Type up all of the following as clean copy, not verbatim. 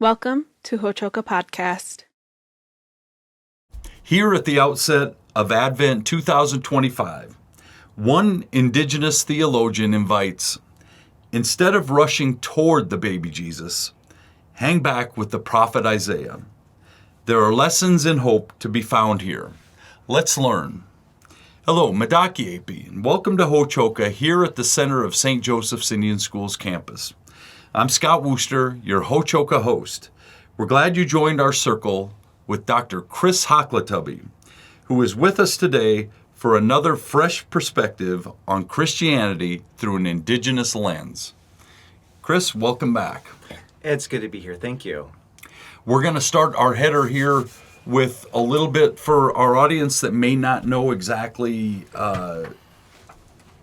Welcome to Hochoka Podcast. Here at the outset of Advent 2025, one Indigenous theologian invites, instead of rushing toward the baby Jesus, hang back with the prophet Isaiah. There are lessons and hope to be found here. Let's learn. Hello, Medaki AP, and welcome to Hochoka here at the center of St. Joseph's Indian School's campus. I'm Scott Wooster, your Hochoka host. We're glad you joined our circle with Dr. Chris Hockletubby, who is with us today for another fresh perspective on Christianity through an Indigenous lens. Chris, welcome back. It's good to be here. Thank you. We're going to start our header here with a little bit for our audience that may not know exactly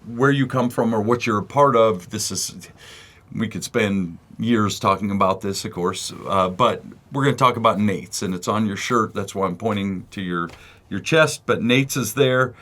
where you come from or what you're a part of. We could spend years talking about this, of course, but we're going to talk about NATES, and it's on your shirt. That's why I'm pointing to your chest, but NATES is there.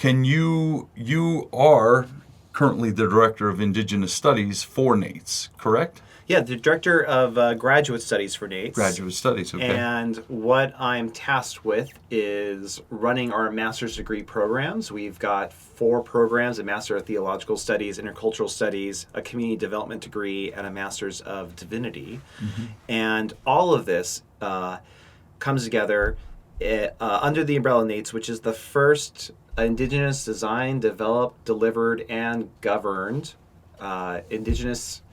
You are currently the Director of Indigenous Studies for NATES, correct? Yeah, the Director of Graduate Studies for NATES. Graduate Studies, okay. And what I'm tasked with is running our master's degree programs. We've got 4 programs: a Master of Theological Studies, Intercultural Studies, a Community Development degree, and a Master's of Divinity. Mm-hmm. And all of this comes together under the umbrella of NATES, which is the first Indigenous designed, developed, delivered, and governed Indigenous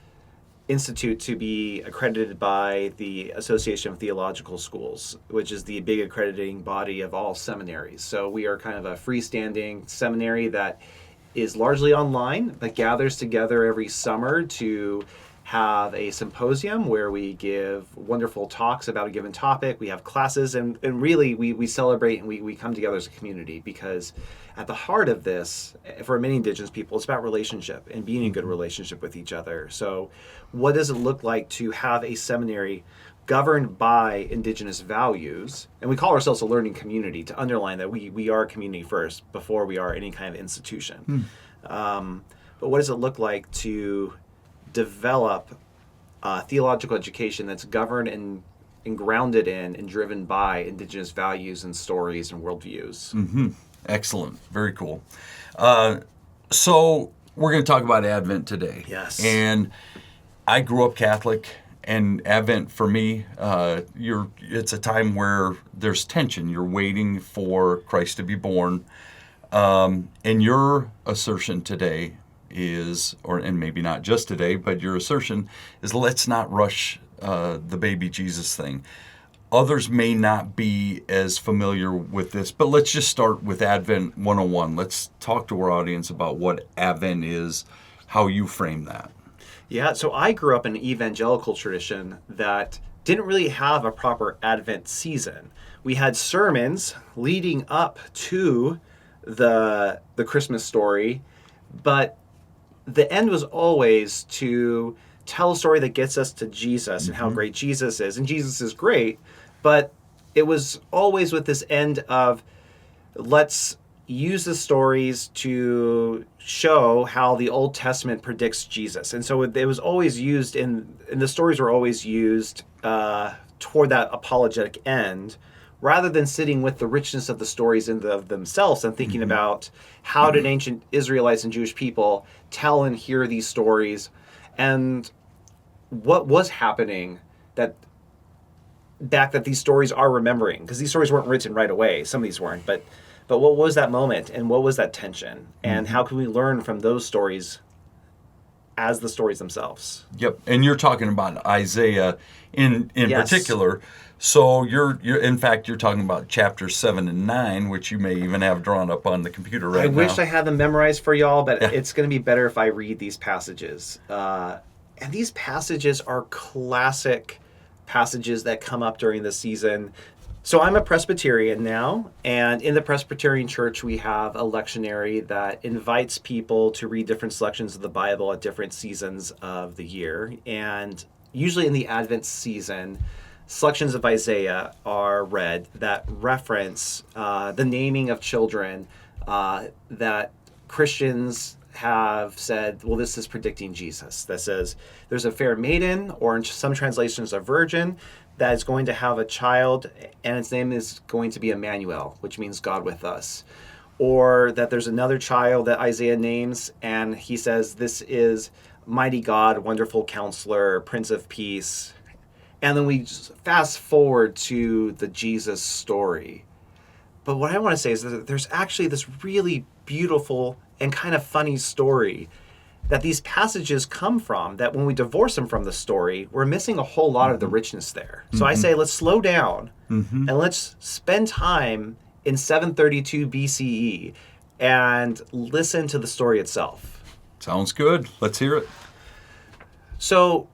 institute to be accredited by the Association of Theological Schools, which is the big accrediting body of all seminaries. So we are kind of a freestanding seminary that is largely online, but gathers together every summer to have a symposium where we give wonderful talks about a given topic. We have classes, and really we celebrate and we come together as a community, because at the heart of this, for many Indigenous people, it's about relationship and being in good relationship with each other. So what does it look like to have a seminary governed by Indigenous values? And we call ourselves a learning community, to underline that we are a community first before we are any kind of institution. But what does it look like to develop theological education that's governed and grounded in and driven by Indigenous values and stories and worldviews? Mm-hmm. Excellent. Very cool. So we're going to talk about Advent today. Yes. And I grew up Catholic, and Advent for me, it's a time where there's tension. You're waiting for Christ to be born. And your assertion today is, and maybe not just today, but your assertion is, let's not rush the baby Jesus thing. Others may not be as familiar with this, but let's just start with Advent 101. Let's talk to our audience about what Advent is, how you frame that. Yeah, so I grew up in an evangelical tradition that didn't really have a proper Advent season. We had sermons leading up to the Christmas story, but the end was always to tell a story that gets us to Jesus and how great Jesus is. And Jesus is great, but it was always with this end of, let's use the stories to show how the Old Testament predicts Jesus. And so it was always used and the stories were always used toward that apologetic end, rather than sitting with the richness of the stories of themselves and thinking about how did ancient Israelites and Jewish people tell and hear these stories, and what was happening that these stories are remembering, because these stories weren't written right away. Some of these weren't, but what was that moment and what was that tension, and how can we learn from those stories as the stories themselves? Yep, and you're talking about Isaiah in Yes. particular. So you're in fact you're talking about chapters 7 and 9, which you may even have drawn up on the computer right now. I wish I had them memorized for y'all, but it's going to be better if I read these passages. And these passages are classic passages that come up during the season. So I'm a Presbyterian now, and in the Presbyterian Church we have a lectionary that invites people to read different selections of the Bible at different seasons of the year. And usually in the Advent season, selections of Isaiah are read that reference the naming of children that Christians have said, well, this is predicting Jesus. That says there's a fair maiden, or in some translations, a virgin, that is going to have a child, and its name is going to be Emmanuel, which means God with us. Or that there's another child that Isaiah names, and he says, this is mighty God, wonderful counselor, Prince of Peace. And then we just fast forward to the Jesus story. But what I want to say is that there's actually this really beautiful and kind of funny story that these passages come from, that when we divorce them from the story, we're missing a whole lot of the richness there. So I say, let's slow down and let's spend time in 732 BCE and listen to the story itself. Sounds good. Let's hear it. So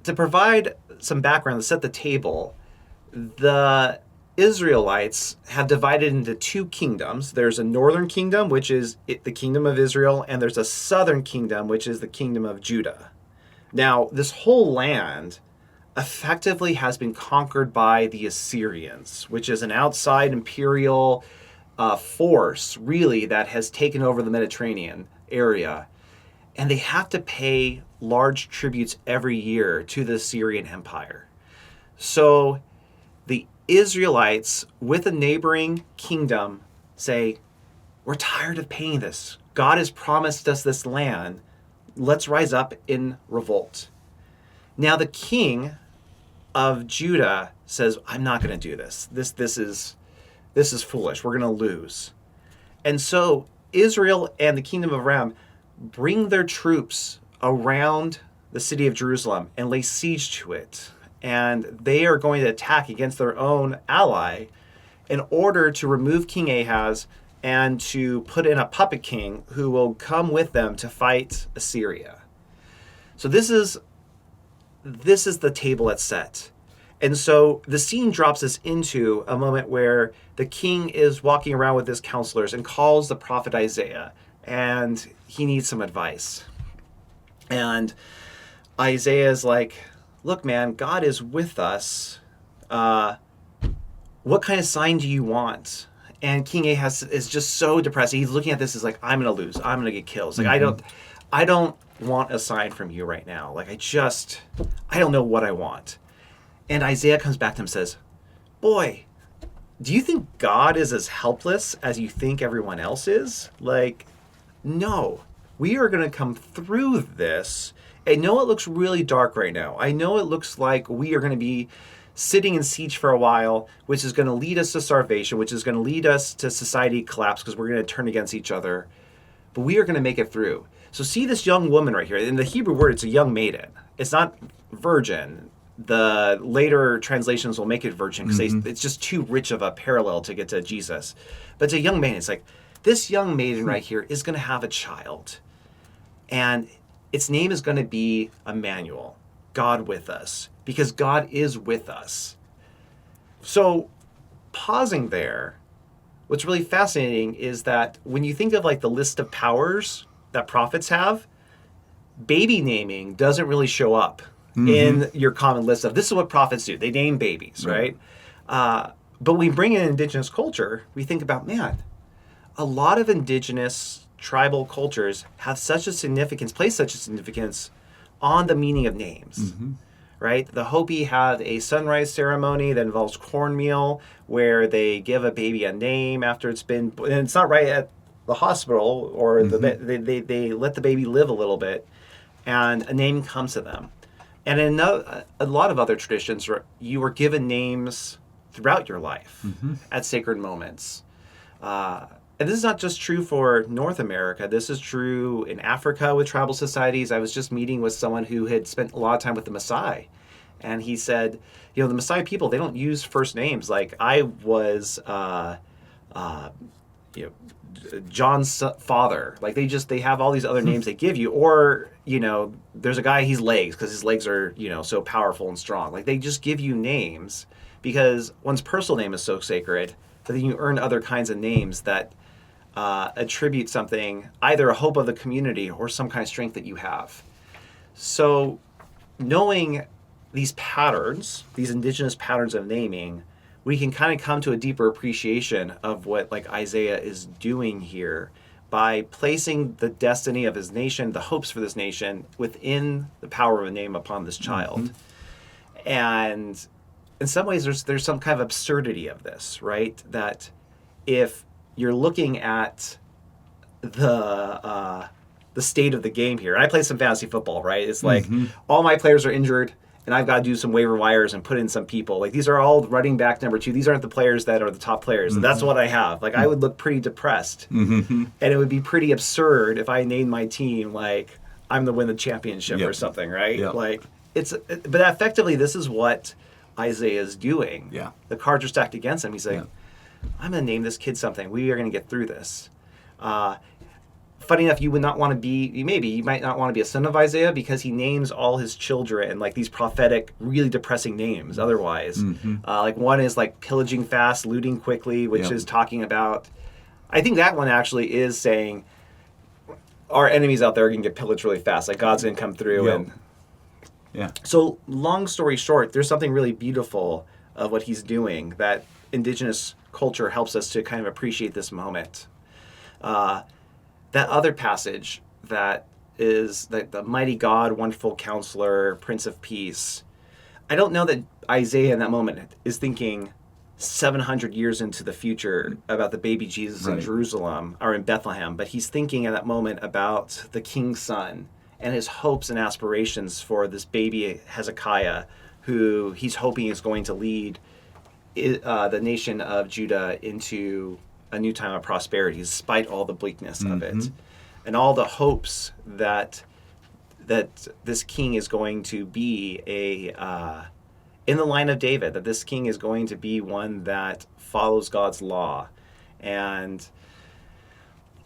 to provide some background, to set the table, the Israelites have divided into two kingdoms. There's a northern kingdom, which is the kingdom of Israel, and there's a southern kingdom, which is the kingdom of Judah. Now, this whole land effectively has been conquered by the Assyrians, which is an outside imperial force, really, that has taken over the Mediterranean area. And they have to pay large tributes every year to the Assyrian Empire. So the Israelites with a neighboring kingdom say, we're tired of paying this. God has promised us this land. Let's rise up in revolt. Now the king of Judah says, I'm not going to do this. This is foolish. We're going to lose. And so Israel and the kingdom of Aram bring their troops around the city of Jerusalem and lay siege to it. And they are going to attack against their own ally in order to remove King Ahaz and to put in a puppet king who will come with them to fight Assyria. So this is the table that's set. And so the scene drops us into a moment where the king is walking around with his counselors and calls the prophet Isaiah, and he needs some advice. And Isaiah is like, look, man, God is with us. What kind of sign do you want? And King Ahaz is just so depressed. He's looking at this as like, I'm going to lose. I'm going to get killed. It's like, I don't want a sign from you right now. Like, I don't know what I want. And Isaiah comes back to him and says, boy, do you think God is as helpless as you think everyone else is? Like, no, we are going to come through this. I know it looks really dark right now. I know it looks like we are going to be sitting in siege for a while, which is going to lead us to starvation, which is going to lead us to society collapse because we're going to turn against each other. But we are going to make it through. So see this young woman right here. In the Hebrew word, it's a young maiden. It's not virgin. The later translations will make it virgin because it's just too rich of a parallel to get to Jesus. But it's a young maiden. It's like, this young maiden right here is going to have a child. And its name is going to be Emmanuel, God with us, because God is with us. So pausing there, what's really fascinating is that when you think of like the list of powers that prophets have, baby naming doesn't really show up in your common list of this is what prophets do. They name babies, right? But we bring in indigenous culture, we think about, man, a lot of indigenous tribal cultures have such a significance, place such a significance on the meaning of names, right? The Hopi have a sunrise ceremony that involves cornmeal where they give a baby a name after it's been, and it's not right at the hospital or they let the baby live a little bit and a name comes to them. And in a lot of other traditions, you were given names throughout your life at sacred moments. And this is not just true for North America. This is true in Africa with tribal societies. I was just meeting with someone who had spent a lot of time with the Maasai. And he said, the Maasai people, they don't use first names. Like I was, John's father. Like they have all these other names they give you. Or, there's a guy, he's legs, because his legs are, so powerful and strong. Like they just give you names because one's personal name is so sacred, but then you earn other kinds of names that attribute something, either a hope of the community or some kind of strength that you have. So knowing these patterns, these indigenous patterns of naming, we can kind of come to a deeper appreciation of what like Isaiah is doing here by placing the destiny of his nation, the hopes for this nation, within the power of a name upon this child. And in some ways, there's some kind of absurdity of this, right? That if you're looking at the state of the game here, and I play some fantasy football, right? It's like all my players are injured, and I've got to do some waiver wires and put in some people. Like, these are all running back number 2. These aren't the players that are the top players. And that's what I have. Like, I would look pretty depressed. And it would be pretty absurd if I named my team, like, I'm the win the championship or something, right? Like, but effectively, this is what Isaiah is doing. The cards are stacked against him. He's like, I'm going to name this kid something. We are going to get through this. Funny enough, you might not want to be a son of Isaiah, because he names all his children like these prophetic, really depressing names otherwise. Like, one is like pillaging fast, looting quickly, which is talking about, I think that one actually is saying our enemies out there can get pillaged really fast. Like, God's going to come through. So long story short, there's something really beautiful of what he's doing that indigenous culture helps us to kind of appreciate this moment. That other passage that is the mighty God, wonderful counselor, Prince of Peace. I don't know that Isaiah in that moment is thinking 700 years into the future about the baby Jesus in Jerusalem or in Bethlehem, but he's thinking at that moment about the king's son and his hopes and aspirations for this baby Hezekiah, who he's hoping is going to lead the nation of Judah into a new time of prosperity, despite all the bleakness of it, and all the hopes that this king is going to be in the line of David, that this king is going to be one that follows God's law. And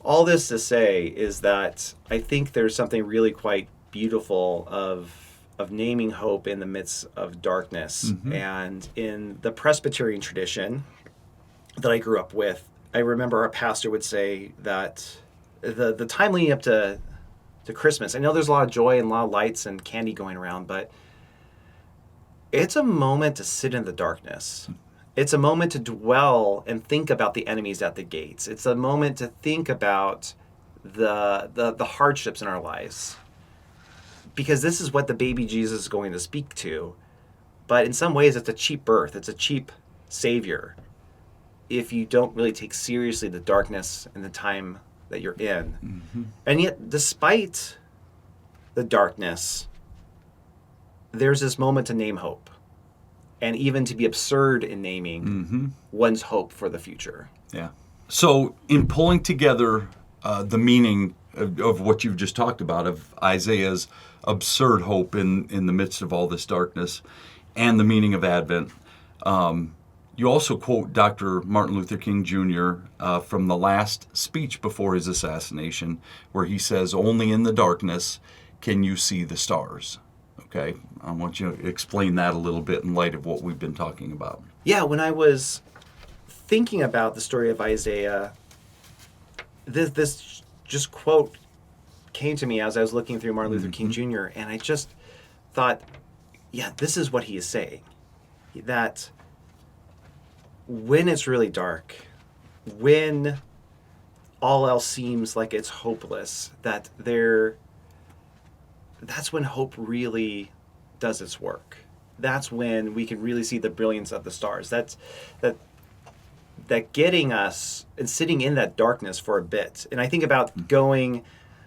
all this to say is that I think there's something really quite beautiful of naming hope in the midst of darkness. And in the Presbyterian tradition that I grew up with, I remember our pastor would say that the time leading up to Christmas, I know there's a lot of joy and a lot of lights and candy going around, but it's a moment to sit in the darkness. It's a moment to dwell and think about the enemies at the gates. It's a moment to think about the hardships in our lives. Because this is what the baby Jesus is going to speak to. But in some ways, it's a cheap birth. It's a cheap savior, if you don't really take seriously the darkness and the time that you're in. And yet, despite the darkness, there's this moment to name hope, and even to be absurd in naming one's hope for the future. So in pulling together the meaning of what you've just talked about, of Isaiah's absurd hope in the midst of all this darkness, and the meaning of Advent, you also quote Dr. Martin Luther King Jr. From the last speech before his assassination, where he says, "Only in the darkness can you see the stars." Okay, I want you to explain that a little bit in light of what we've been talking about. Yeah, when I was thinking about the story of Isaiah, this just quote came to me as I was looking through Martin Luther King Jr., and I just thought, yeah, this is what he is saying. That when it's really dark, when all else seems like it's hopeless, that's when hope really does its work. That's when we can really see the brilliance of the stars. That getting us and sitting in that darkness for a bit. And I think about going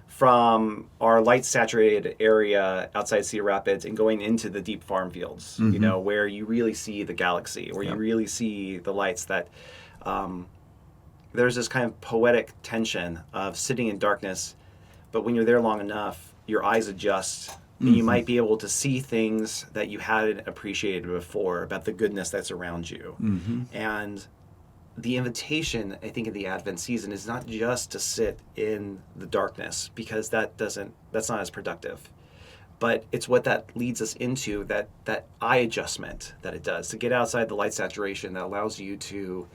from our light-saturated area outside Cedar Rapids and going into the deep farm fields, where you really see the galaxy, where you really see the lights, that there's this kind of poetic tension of sitting in darkness, but when you're there long enough, your eyes adjust, and you might be able to see things that you hadn't appreciated before about the goodness that's around you. And the invitation, I think, in the Advent season is not just to sit in the darkness, because that's not as productive. But it's what that leads us into, that eye adjustment that it does, to get outside the light saturation that allows you to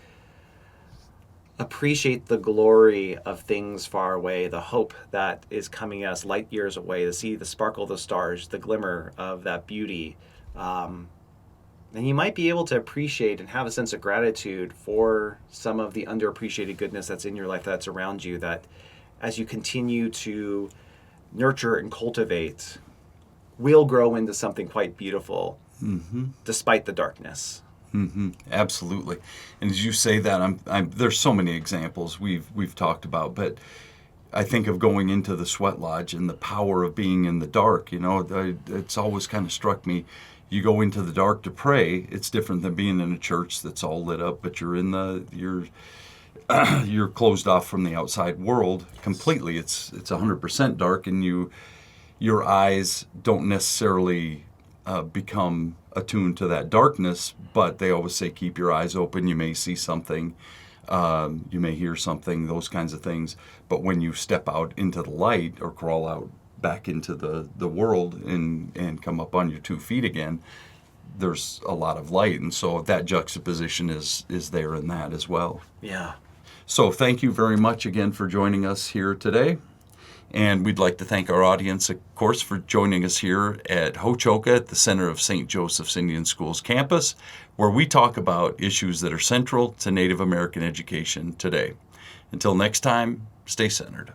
appreciate the glory of things far away, the hope that is coming at us light years away, to see the sparkle of the stars, the glimmer of that beauty. And you might be able to appreciate and have a sense of gratitude for some of the underappreciated goodness that's in your life, that's around you, that as you continue to nurture and cultivate, will grow into something quite beautiful, despite the darkness. Absolutely. And as you say that, there's so many examples we've talked about, but I think of going into the sweat lodge and the power of being in the dark. It's always kind of struck me. You go into the dark to pray. It's different than being in a church that's all lit up, but you're closed off from the outside world completely. It's 100% dark, and your eyes don't necessarily become attuned to that darkness, but they always say keep your eyes open. You may see something, you may hear something, those kinds of things. But when you step out into the light or crawl out back into the world and come up on your 2 feet again, there's a lot of light. And so that juxtaposition is there in that as well. Yeah. So thank you very much again for joining us here today. And we'd like to thank our audience, of course, for joining us here at Hochoka at the center of St. Joseph's Indian Schools campus, where we talk about issues that are central to Native American education today. Until next time, stay centered.